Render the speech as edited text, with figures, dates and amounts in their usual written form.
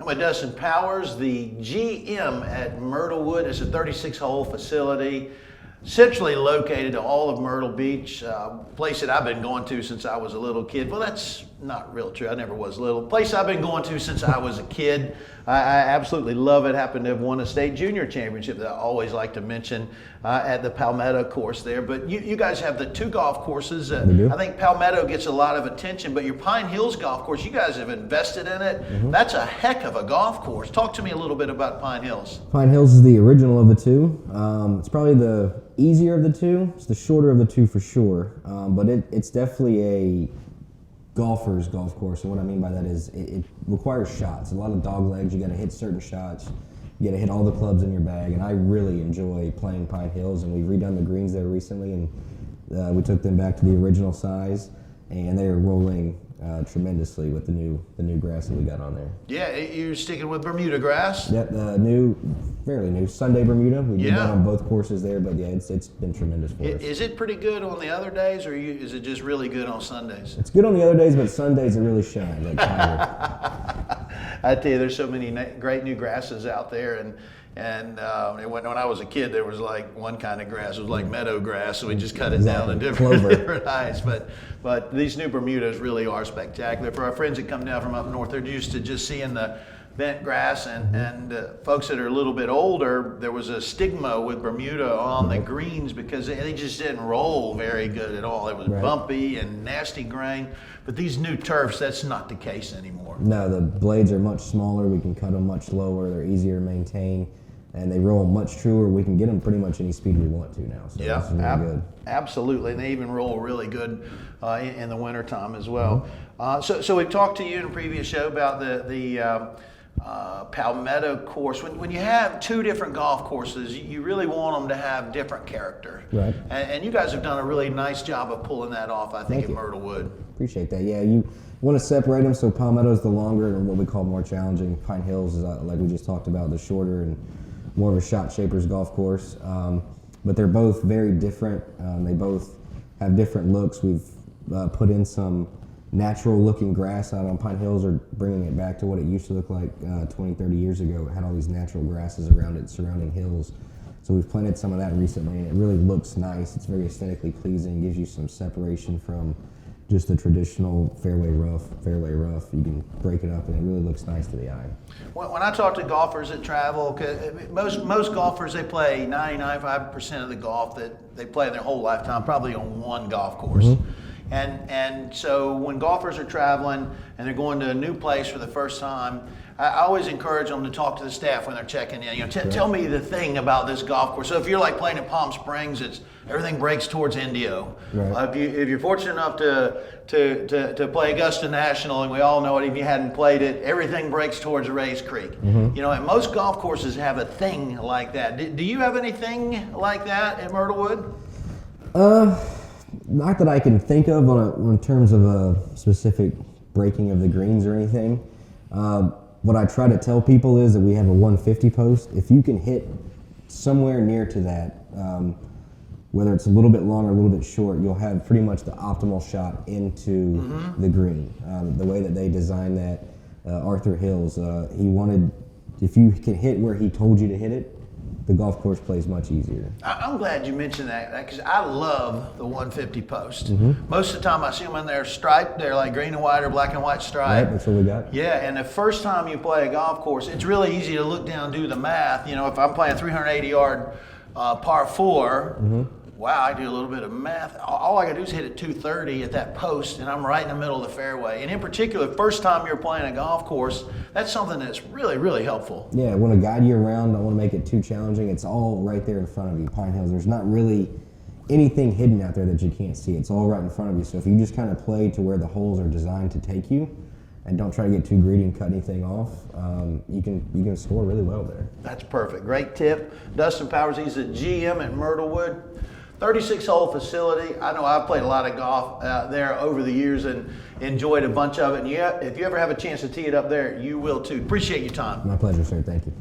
I'm with Dustin Powers, the GM at Myrtlewood. It's a 36-hole facility, centrally located to all of Myrtle Beach, a place that I've been going to since I was a little kid. Well, that's not real true. I never was little. Place I've been going to since I was a kid. I absolutely love it. Happened to have won a state junior championship that I always like to mention at the Palmetto Course there. But you guys have the two golf courses. We do. I think Palmetto gets a lot of attention, but your PineHills golf course, you guys have invested in it. Mm-hmm. That's a heck of a golf course. Talk to me a little bit about PineHills. PineHills is the original of the two. It's probably the easier of the two. It's the shorter of the two for sure, but it's definitely a golfer's golf course. And what I mean by that is it requires shots. A lot of dog legs. You got to hit certain shots. You got to hit all the clubs in your bag. And I really enjoy playing PineHills. And we've redone the greens there recently, and we took them back to the original size, and they are rolling tremendously with the new grass that we got on there. Yeah, you're sticking with Bermuda grass. Yep, fairly new Sunday Bermuda. We did that on both courses there, but yeah, it's been tremendous for us. Is it pretty good on the other days, or is it just really good on Sundays? It's good on the other days, but Sundays it really shines like Tiger. I tell you, there's so many great new grasses out there, and when I was a kid, there was like one kind of grass. It was like meadow grass, so we just cut it down to different heights. But these new Bermudas really are spectacular. For our friends that come down from up north, they're used to just seeing the bent grass, and folks that are a little bit older, there was a stigma with Bermuda on the greens because they just didn't roll very good at all. It was bumpy and nasty grain. But these new turfs, that's not the case anymore. No, the blades are much smaller. We can cut them much lower. They're easier to maintain, and they roll much truer. We can get them pretty much any speed we want to now. So that's really good. Absolutely. And they even roll really good in the wintertime as well. So we've talked to you in a previous show about the Palmetto Course. When you have two different golf courses, you really want them to have different character. Right. And you guys have done a really nice job of pulling that off, I think, at Myrtlewood. Appreciate that. Yeah, you want to separate them, so Palmetto is the longer and what we call more challenging. PineHills is, like we just talked about, the shorter and more of a shot shaper's golf course. But they're both very different. They both have different looks. We've put in some natural looking grass out on PineHills, or bringing it back to what it used to look like 20, 30 years ago. It had all these natural grasses around it, surrounding hills. So we've planted some of that recently, and it really looks nice. It's very aesthetically pleasing, gives you some separation from just the traditional fairway rough. You can break it up, and it really looks nice to the eye. When I talk to golfers that travel, most golfers, they play 95% of the golf that they play in their whole lifetime, probably on one golf course. Mm-hmm. And so when golfers are traveling and they're going to a new place for the first time, I always encourage them to talk to the staff when they're checking in. Tell me the thing about this golf course. So if you're like playing at Palm Springs, everything breaks towards Indio. Right. If you're fortunate enough to play Augusta National, and we all know it, if you hadn't played it, everything breaks towards Rays Creek. Mm-hmm. And most golf courses have a thing like that. Do you have anything like that at Myrtlewood? Not that I can think of in terms of a specific breaking of the greens or anything. What I try to tell people is that we have a 150 post. If you can hit somewhere near to that, whether it's a little bit long or a little bit short, you'll have pretty much the optimal shot into the green. The way that they designed that, Arthur Hills, he wanted, if you can hit where he told you to hit it, the golf course plays much easier. I'm glad you mentioned that, because I love the 150 post. Mm-hmm. Most of the time I see them in there striped. They're like green and white or black and white striped. Right, that's what we got. Yeah, and the first time you play a golf course, it's really easy to look down and do the math. If I'm playing 380-yard par 4, wow, I do a little bit of math. All I got to do is hit it 230 at that post, and I'm right in the middle of the fairway. And in particular, first time you're playing a golf course, that's something that's really, really helpful. Yeah, I want to guide you around. I don't want to make it too challenging. It's all right there in front of you, PineHills. There's not really anything hidden out there that you can't see. It's all right in front of you. So if you just kind of play to where the holes are designed to take you, and don't try to get too greedy and cut anything off, you can score really well there. That's perfect. Great tip. Dustin Powers, he's the GM at Myrtlewood. 36-hole facility. I know I've played a lot of golf there over the years and enjoyed a bunch of it. And if you ever have a chance to tee it up there, you will too. Appreciate your time. My pleasure, sir. Thank you.